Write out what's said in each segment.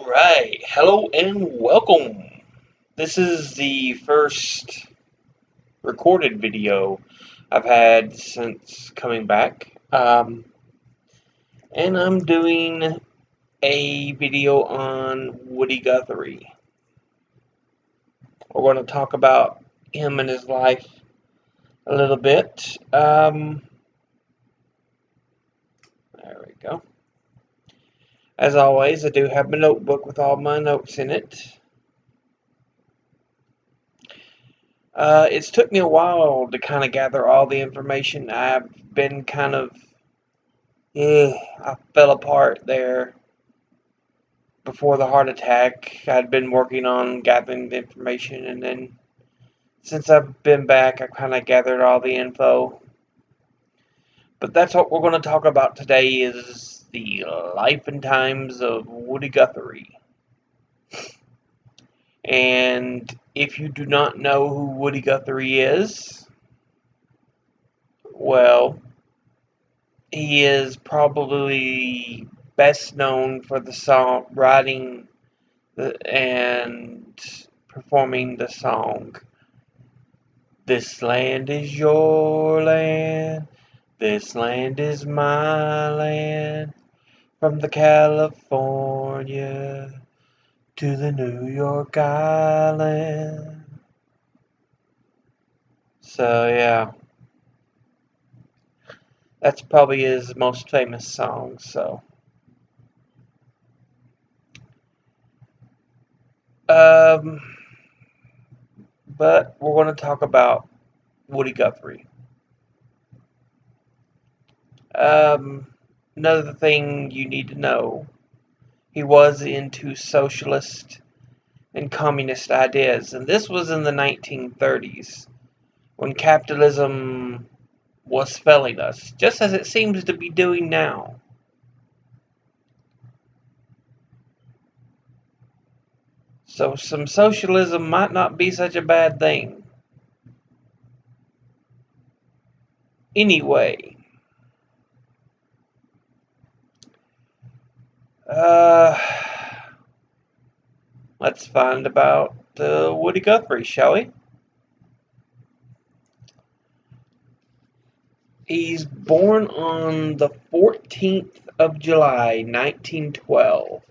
Alright, hello and welcome. This is the first recorded video I've had since coming back. And I'm doing a video on Woody Guthrie. We're going to talk about him and his life a little bit. There we go. As always, I do have my notebook with all my notes in it. It's took me a while to kind of gather all the information. I've been kind of, I fell apart there before the heart attack. I'd been working on gathering the information, and then since I've been back, I kind of gathered all the info. But that's what we're going to talk about today is the life and times of Woody Guthrie. And if you do not know who Woody Guthrie is, well, he is probably best known for the song writing and performing the song "This Land Is Your Land, This Land Is My Land, from the California to the New York Island." So yeah, that's probably his most famous song. Um, but we're going to talk about Woody Guthrie. Another thing you need to know, he was into socialist and communist ideas, and this was in the 1930s when capitalism was failing us, just as it seems to be doing now. So some socialism might not be such a bad thing. Anyway, let's find about Woody Guthrie, shall we? He's born on the 14th of July, 1912,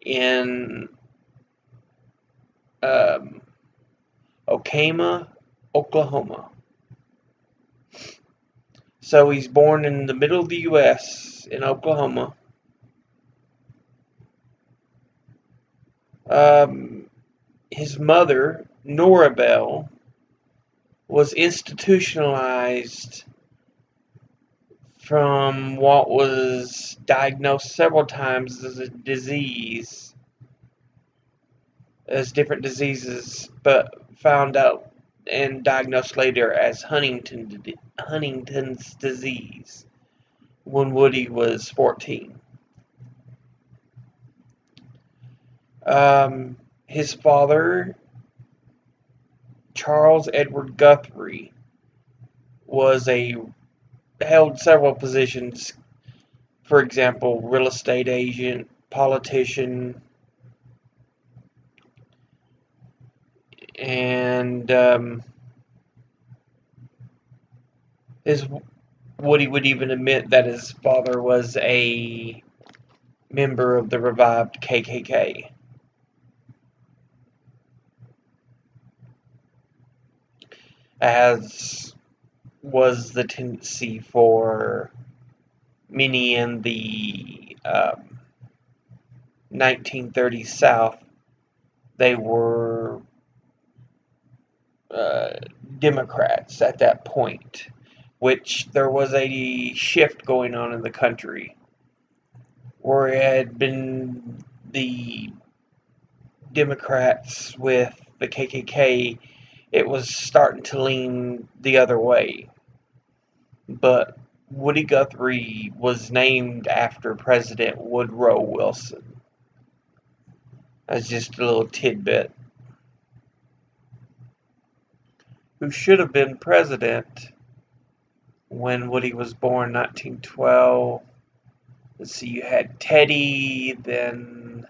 in Okama, Oklahoma. So he's born in the middle of the U.S. in Oklahoma. His mother, Nora Bell, was institutionalized from what was diagnosed several times as a disease, as different diseases, but found out and diagnosed later as Huntington's disease when Woody was 14. His father, Charles Edward Guthrie, held several positions. For example, real estate agent, politician, and Woody would even admit that his father was a member of the revived KKK. As was the tendency for many in the 1930s South, they were Democrats at that point, which there was a shift going on in the country where it had been the Democrats with the KKK. It was starting to lean the other way. But Woody Guthrie was named after President Woodrow Wilson. That's just a little tidbit. Who should have been president when Woody was born, 1912. let's see, you had Teddy, then,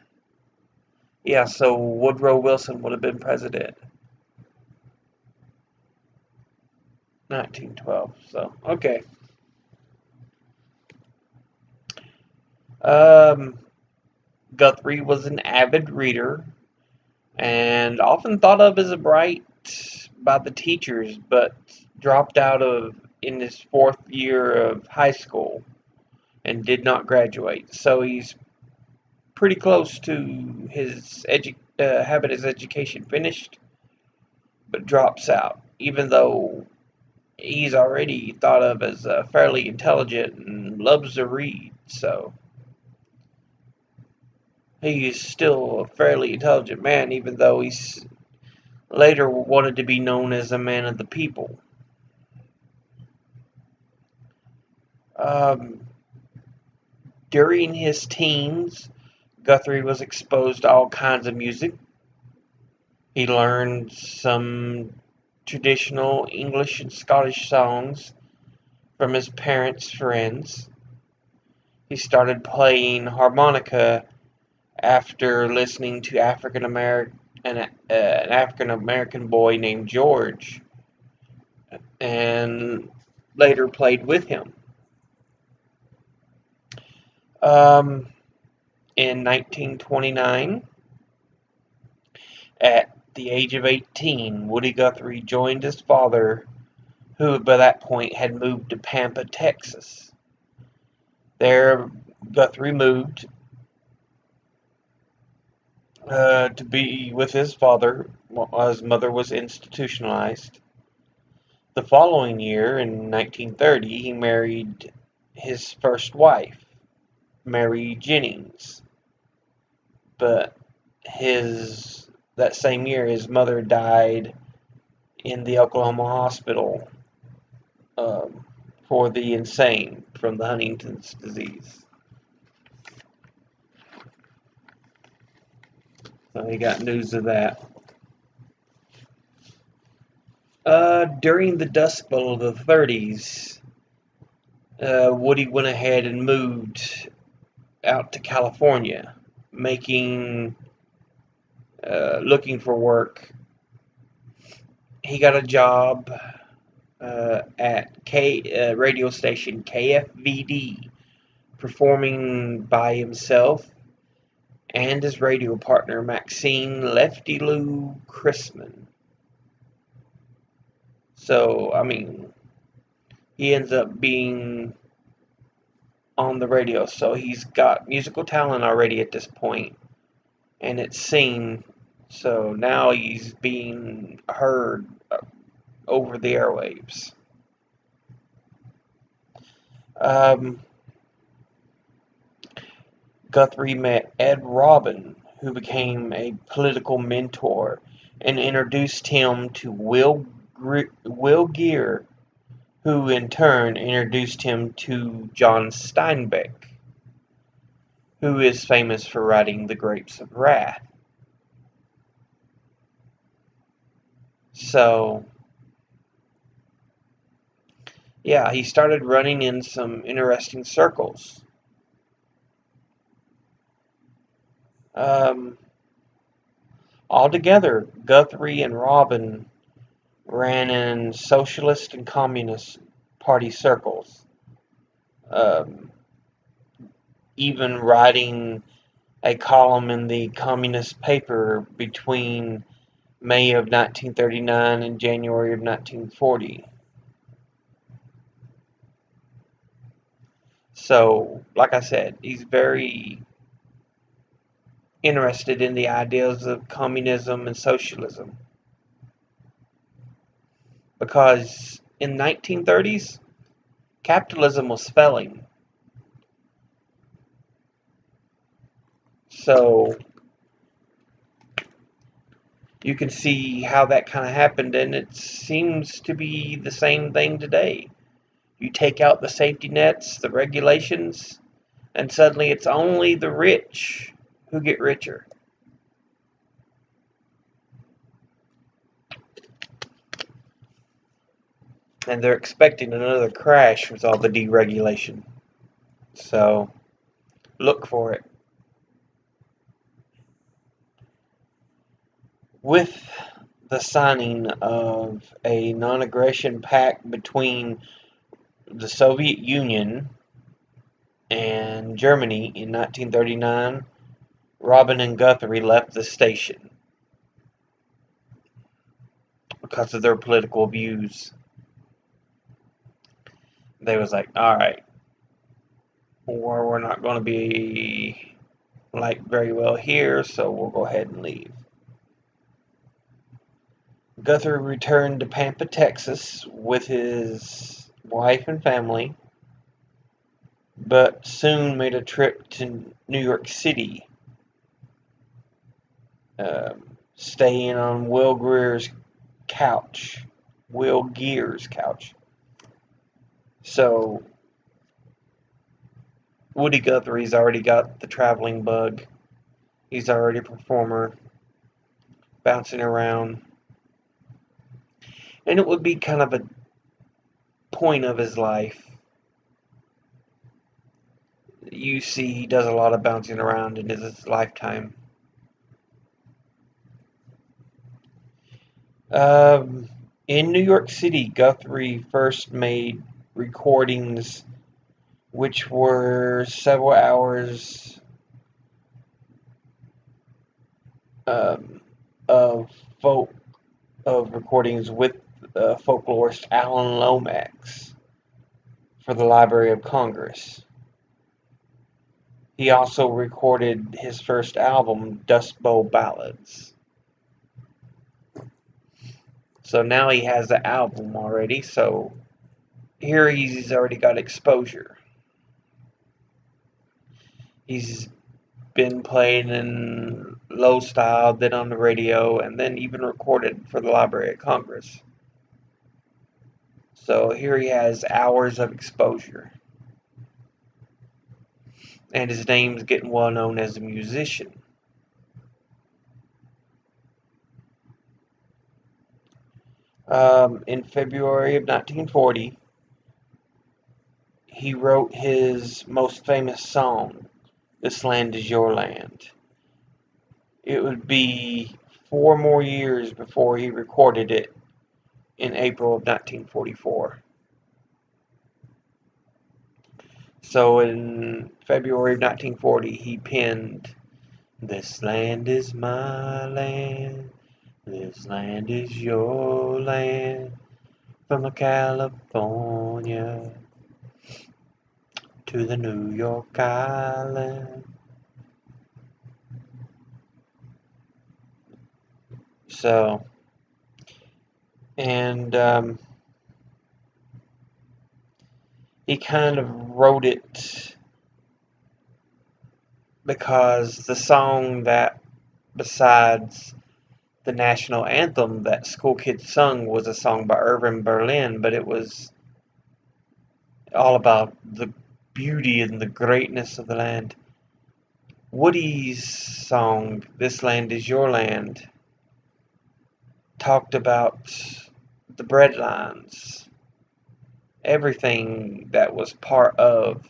yeah, so Woodrow Wilson would have been president. 1912, so, okay. Um, Guthrie was an avid reader and often thought of as a bright by the teachers, but dropped out of in his fourth year of high school and did not graduate. So he's pretty close to having his education finished, but drops out, even though he's already thought of as fairly intelligent and loves to read. So he's still a fairly intelligent man, even though he's later wanted to be known as a man of the people. Um, During his teens, Guthrie was exposed to all kinds of music. He learned some traditional English and Scottish songs from his parents' friends. He started playing harmonica after listening to an African American boy named George, and later played with him. Um, in 1929, at the age of 18, Woody Guthrie joined his father, who by that point had moved to Pampa, Texas. There, Guthrie moved to be with his father while his mother was institutionalized. The following year, in 1930, he married his first wife, Mary Jennings. But that same year, his mother died in the Oklahoma hospital um, for the insane from the Huntington's disease. So he got news of that. During the Dust Bowl of the 30s, Woody went ahead and moved out to California, looking for work. He got a job at radio station KFVD, performing by himself and his radio partner Maxine Lefty Lou Chrisman. So, I mean, he ends up being on the radio, so he's got musical talent already at this point, and it's seen. So now he's being heard over the airwaves. Um, Guthrie met Ed Robin, who became a political mentor, and introduced him to Will Geer, who in turn introduced him to John Steinbeck, who is famous for writing The Grapes of Wrath. So, yeah, he started running in some interesting circles. Um, Altogether, Guthrie and Robin ran in socialist and communist party circles, um, even writing a column in the communist paper between May of 1939 and January of 1940. So, like I said, he's very interested in the ideas of communism and socialism. Because in 1930s, capitalism was failing. So you can see how that kind of happened, and it seems to be the same thing today. You take out the safety nets, the regulations, and suddenly it's only the rich who get richer. And they're expecting another crash with all the deregulation. So, Look for it. With the signing of a non-aggression pact between the Soviet Union and Germany in 1939, Robin and Guthrie left the station because of their political views. They was like, all right, we're not going to be liked very well here, so we'll go ahead and leave. Guthrie returned to Pampa, Texas with his wife and family, but soon made a trip to New York City, staying on Will Geer's couch. So Woody Guthrie's already got the traveling bug. He's already a performer, bouncing around. And it would be kind of a point of his life. You see, he does a lot of bouncing around in his lifetime. In New York City, Guthrie first made recordings which were several hours of folk of recordings with folklorist Alan Lomax for the Library of Congress. He also recorded his first album, Dust Bowl Ballads. So now he has the album already, so here he's already got exposure. He's been playing in low style, then on the radio, and then even recorded for the Library of Congress. So here he has hours of exposure. And his name's getting well known as a musician. In February of 1940, he wrote his most famous song, This Land Is Your Land. It would be 4 more years before he recorded it in April of 1944. So in February of 1940, he penned, This land is my land, this land is your land, from California to the New York Island. So, and he kind of wrote it because the song that, besides the national anthem that school kids sung, was a song by Irving Berlin, but it was all about the beauty and the greatness of the land. Woody's song, This Land Is Your Land, talked about the bread lines, everything that was part of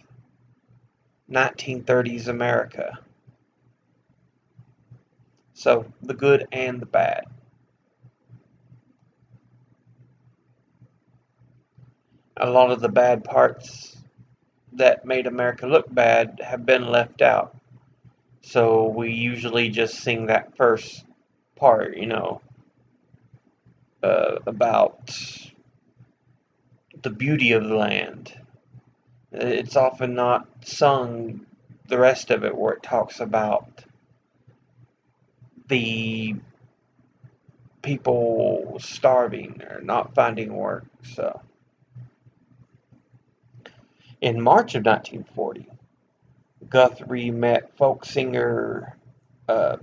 1930s America. So, the good and the bad. A lot of the bad parts that made America look bad have been left out. So we usually just sing that first part, about the beauty of the land. It's often not sung the rest of it where it talks about the people starving or not finding work. So, in March of 1940, Guthrie met folk singer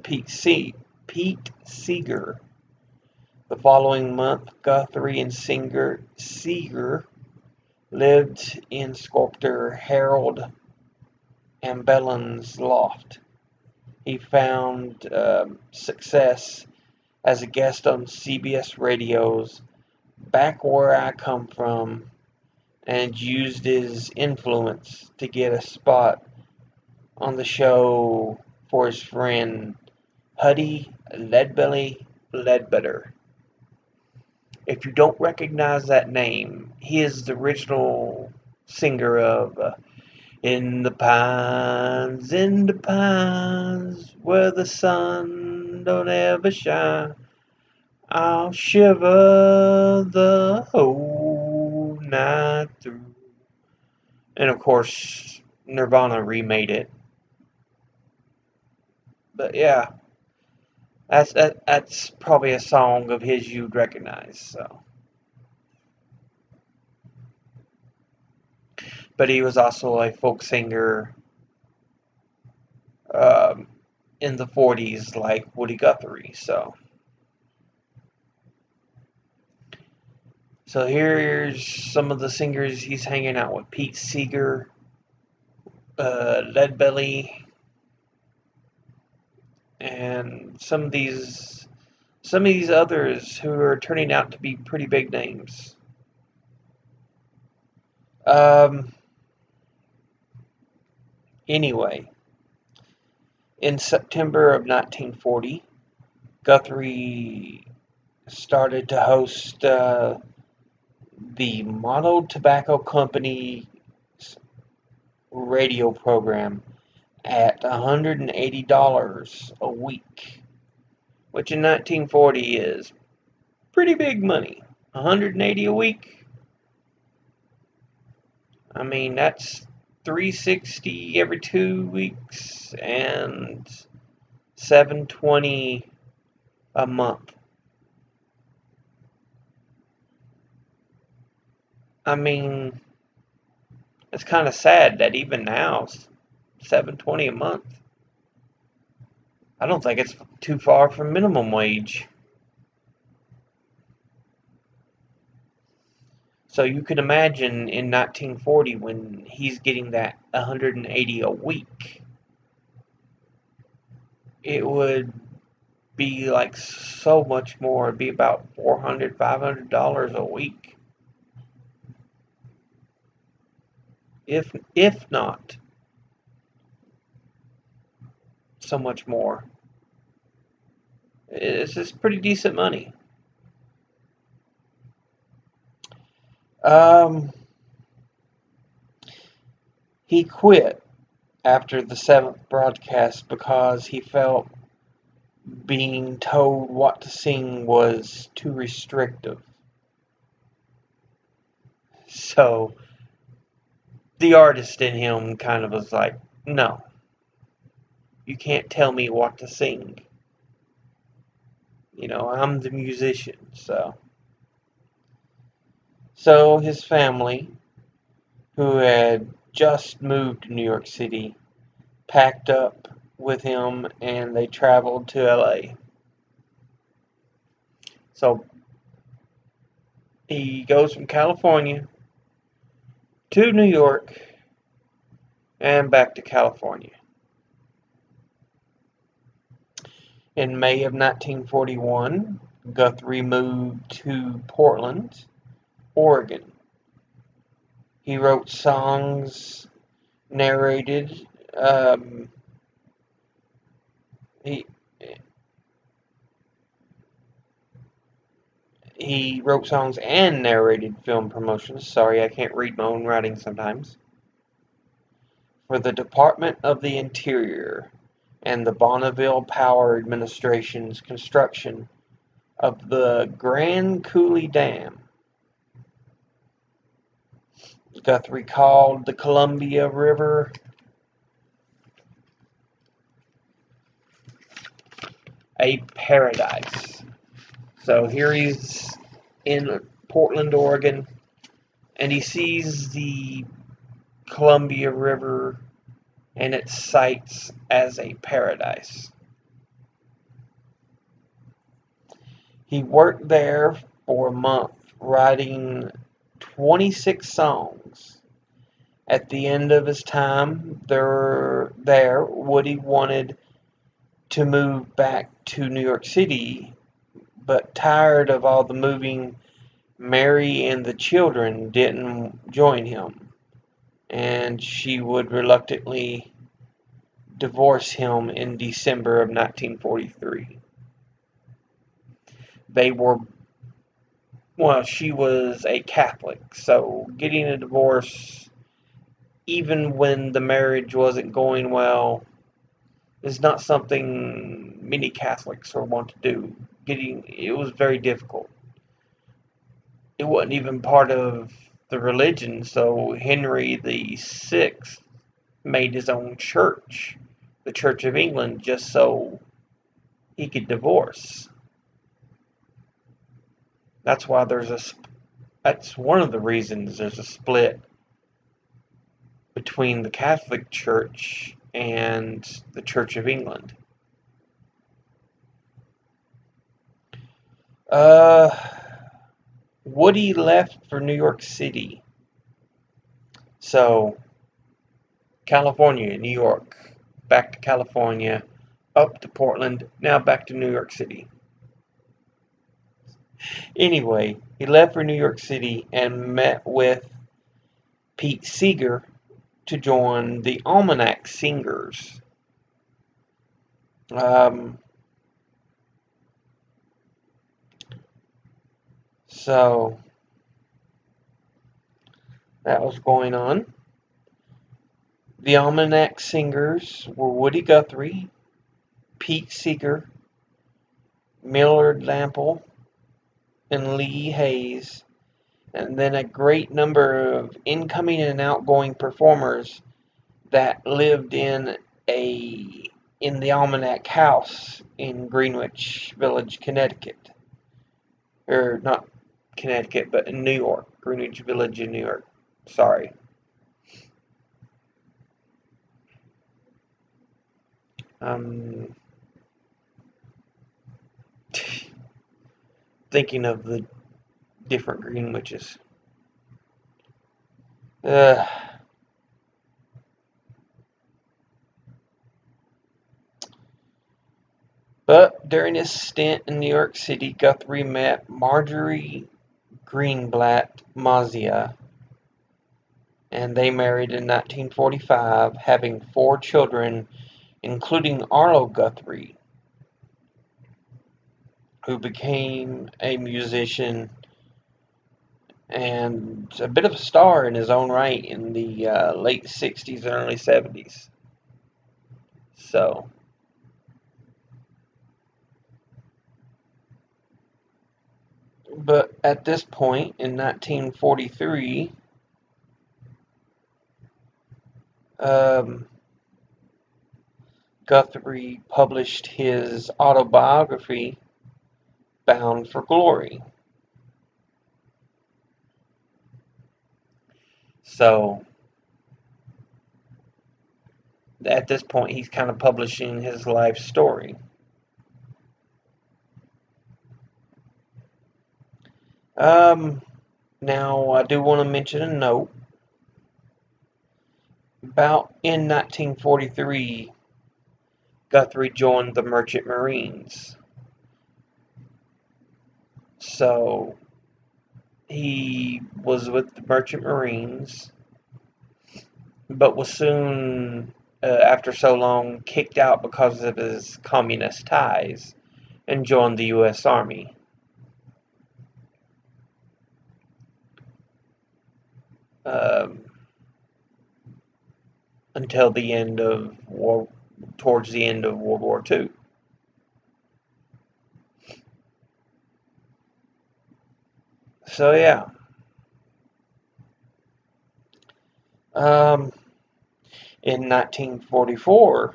Pete Seeger. The following month, Guthrie and Seeger lived in sculptor Harold Ambellin's loft. He found success as a guest on CBS Radio's Back Where I Come From, and used his influence to get a spot on the show for his friend Huddy Leadbelly Ledbetter. If you don't recognize that name, he is the original singer of in the pines, where the sun don't ever shine, I'll shiver the whole night through. And of course, Nirvana remade it. But yeah, that's probably a song of his you'd recognize. So, but he was also a folk singer um, in the '40s, like Woody Guthrie. So here's some of the singers he's hanging out with: Pete Seeger, Leadbelly, and some of these others who are turning out to be pretty big names. Um, anyway, in September of 1940, Guthrie started to host the Monroe Tobacco Company's radio program at $180 a week, which in 1940 is pretty big money. 180 a week. I mean, that's 360 every 2 weeks and 720 a month. I mean, it's kind of sad that even now, 720 a month. I don't think it's too far from minimum wage. So you can imagine in 1940 when he's getting that 180 a week, it would be like so much more. It'd be about $400, $500 a week, if not so much more. It's just pretty decent money. Um, he quit after the seventh broadcast because he felt being told what to sing was too restrictive. So the artist in him kind of was like, no, you can't tell me what to sing. I'm the musician. So his family, who had just moved to New York City, packed up with him and they traveled to LA. So he goes from California to New York and back to California. In May of 1941, Guthrie moved to Portland, Oregon. He wrote songs, narrated. He he wrote songs and narrated film promotions. Sorry, I can't read my own writing sometimes. For the Department of the Interior and the Bonneville Power Administration's construction of the Grand Coulee Dam. Guthrie called the Columbia River a paradise. So here he's in Portland, Oregon, and he sees the Columbia River and its sights as a paradise. He worked there for a month, writing 26 songs. At the end of his time there, Woody wanted to move back to New York City, but tired of all the moving, Mary and the children didn't join him, and she would reluctantly divorce him in December of 1943. They were, well, she was a Catholic, so getting a divorce, even when the marriage wasn't going well, is not something many Catholics would want to do. It was very difficult. It wasn't even part of the religion, so Henry the Sixth made his own church, the Church of England, just so he could divorce. That's why that's one of the reasons there's a split between the Catholic Church and the Church of England. Uh, Woody left for New York City. So, California, New York, back to California, up to Portland, now back to New York City. Anyway, he left for New York City and met with Pete Seeger to join the Almanac Singers. So that was going on. The Almanac Singers were Woody Guthrie, Pete Seeger, Millard Lample, and Lee Hayes, and then a great number of incoming and outgoing performers that lived in the Almanac House in Greenwich Village, Connecticut. Or not Connecticut, but in New York. Greenwich Village in New York. Sorry. Thinking of the different Greenwiches. But during his stint in New York City, Guthrie met Marjorie Greenblatt Mazia, and they married in 1945, having 4 children, including Arlo Guthrie, who became a musician and a bit of a star in his own right in the late 60s and early 70s. So, but at this point in 1943, Guthrie published his autobiography, Bound for Glory. So, at this point, he's kind of publishing his life story. Now, I do want to mention a note. About in 1943, Guthrie joined the Merchant Marines. So, he was with the Merchant Marines, but was soon, after so long, kicked out because of his communist ties and joined the U.S. Army. Until the end of towards the end of World War II. So yeah. In 1944,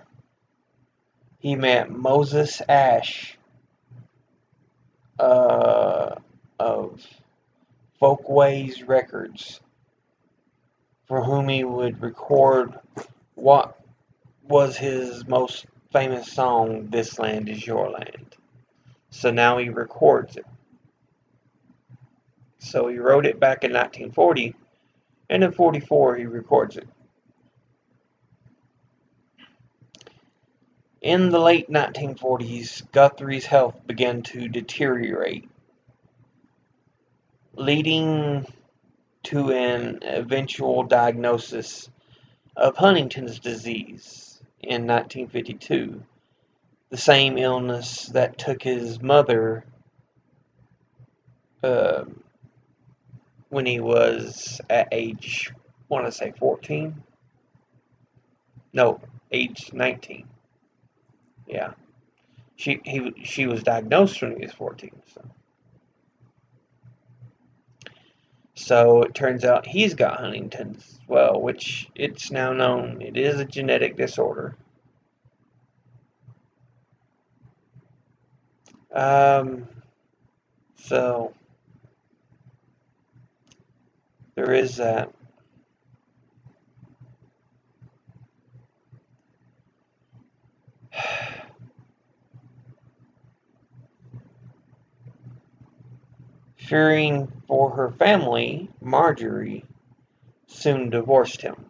he met Moses Ash of Folkways Records, for whom he would record what was his most famous song, This Land Is Your Land. So now he records it. So he wrote it back in 1940, and in 44 he records it. In the late 1940s, Guthrie's health began to deteriorate, leading to an eventual diagnosis of Huntington's disease in 1952. The same illness that took his mother uh, when he was at age, I want to say 14? No, age 19. Yeah. She was diagnosed when he was 14. So it turns out he's got Huntington's as well, which it's now known it is a genetic disorder. Um, so there is that. Fearing for her family, Marjorie soon divorced him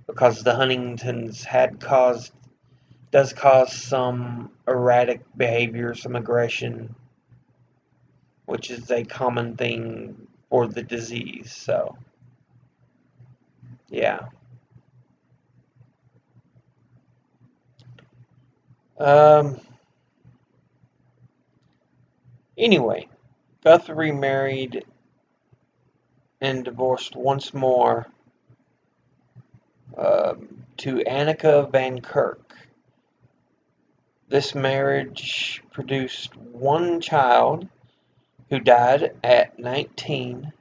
because the Huntingtons does cause some erratic behavior, some aggression, which is a common thing for the disease. So, yeah. Um, anyway, Guthrie married and divorced once more to Annika Van Kirk. This marriage produced one child who died at 19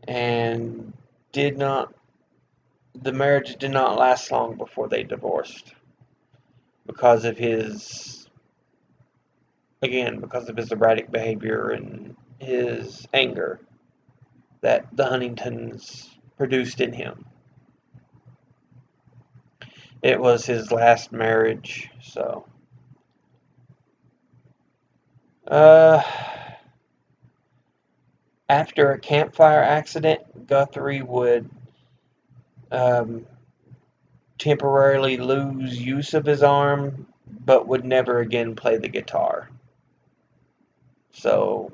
and did not the marriage did not last long before they divorced because of his erratic behavior and his anger that the Huntingtons produced in him. It was his last marriage, so uh after a campfire accident, Guthrie would um, temporarily lose use of his arm, but would never again play the guitar. So,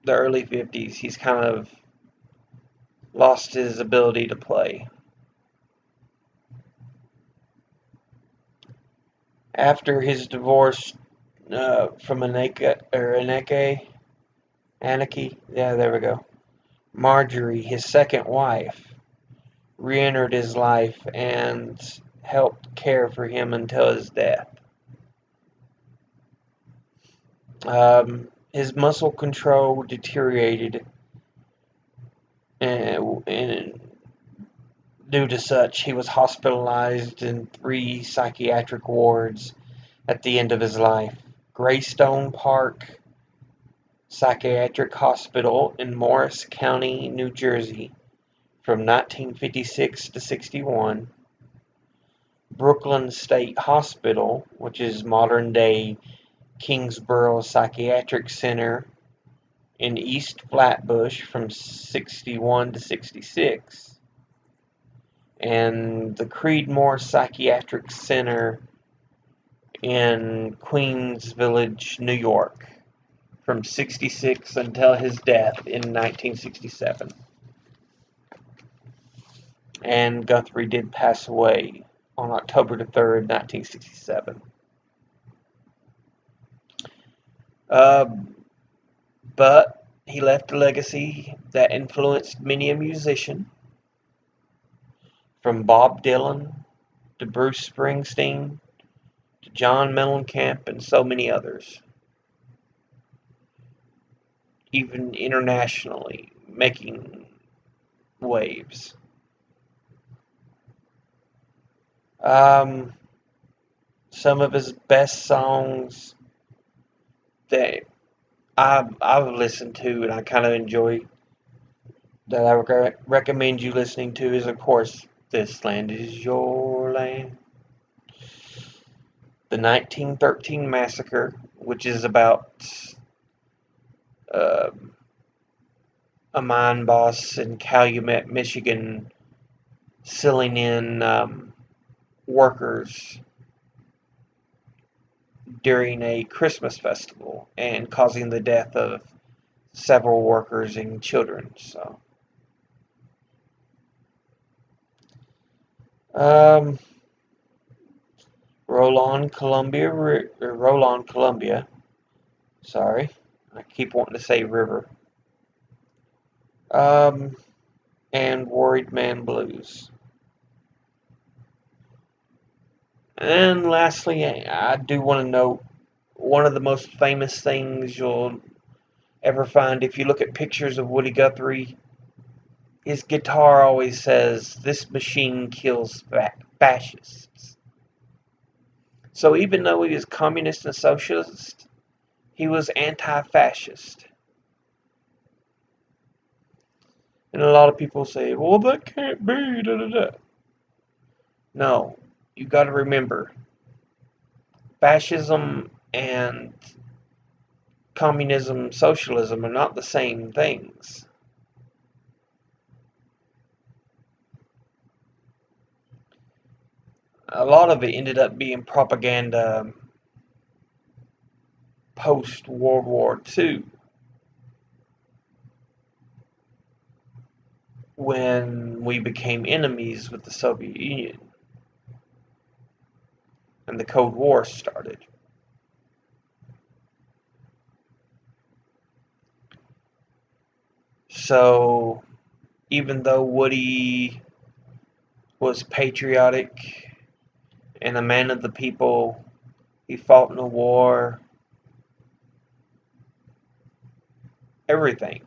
the early 50s, he's kind of lost his ability to play. After his divorce from Anarchy, yeah, there we go. Marjorie, his second wife, re-entered his life and helped care for him until his death. His muscle control deteriorated, and due to such, he was hospitalized in 3 psychiatric wards at the end of his life: Greystone Park Psychiatric Hospital in Morris County, New Jersey, from 1956 to 61; Brooklyn State Hospital, which is modern-day Kingsborough Psychiatric Center, in East Flatbush from 61 to 66; and the Creedmoor Psychiatric Center in Queens Village, New York, from 66 until his death in 1967. And Guthrie did pass away on October the 3rd, 1967. But he left a legacy that influenced many a musician, from Bob Dylan to Bruce Springsteen to John Mellencamp and so many others, even internationally, making waves. Some of his best songs that I've listened to and I kind of enjoy, that I recommend you listening to, is, of course, This Land Is Your Land. The 1913 Massacre, which is about uh, a mine boss in Calumet, Michigan, sealing in workers during a Christmas festival and causing the death of several workers and children. So, um, Roll on Columbia. Sorry, I keep wanting to say river. Um, and Worried Man Blues. And lastly, I do want to note one of the most famous things you'll ever find if you look at pictures of Woody Guthrie. His guitar always says, "This machine kills fascists." So even though he was communist and socialist, he was anti-fascist. And a lot of people say, well, that can't be, da da da. No, you got to remember, fascism and communism, socialism are not the same things. A lot of it ended up being propaganda post World War II, when we became enemies with the Soviet Union and the Cold War started. So even though Woody was patriotic and a man of the people, he fought in a war, everything.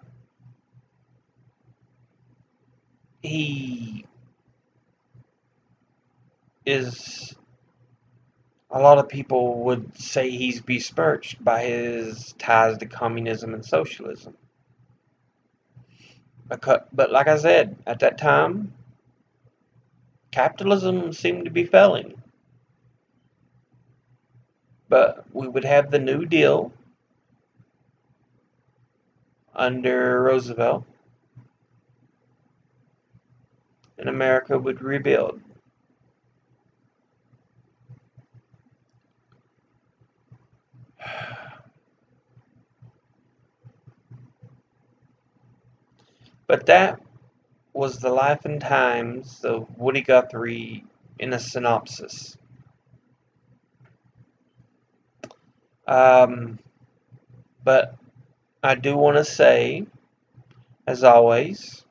He is, a lot of people would say he's besmirched by his ties to communism and socialism. But like I said, at that time, capitalism seemed to be failing. But we would have the New Deal under Roosevelt, and America would rebuild. But that was the life and times of Woody Guthrie in a synopsis. But I do want to say, as always,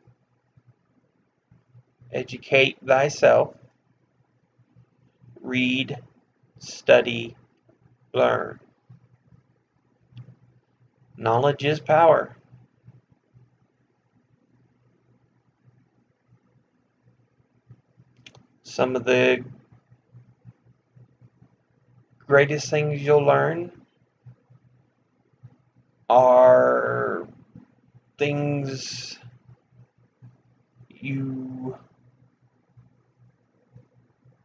educate thyself, read, study, learn. Knowledge is power. Some of the greatest things you'll learn are things you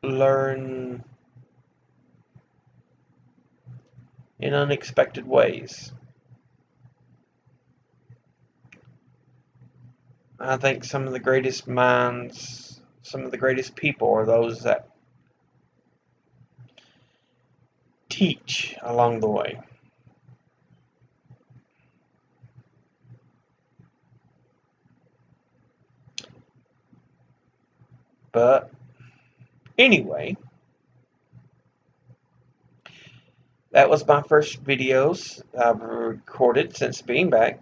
learn in unexpected ways. I think some of the greatest minds, some of the greatest people are those that teach along the way. But anyway, that was my first videos I've recorded since being back,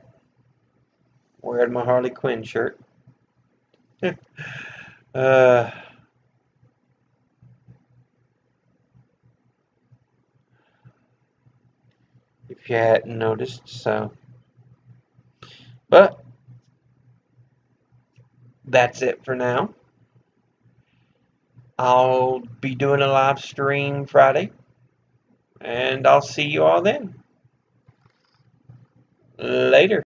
wearing my Harley Quinn shirt. uh, if you hadn't noticed, so. But that's it for now. I'll be doing a live stream Friday, and I'll see you all then. Later.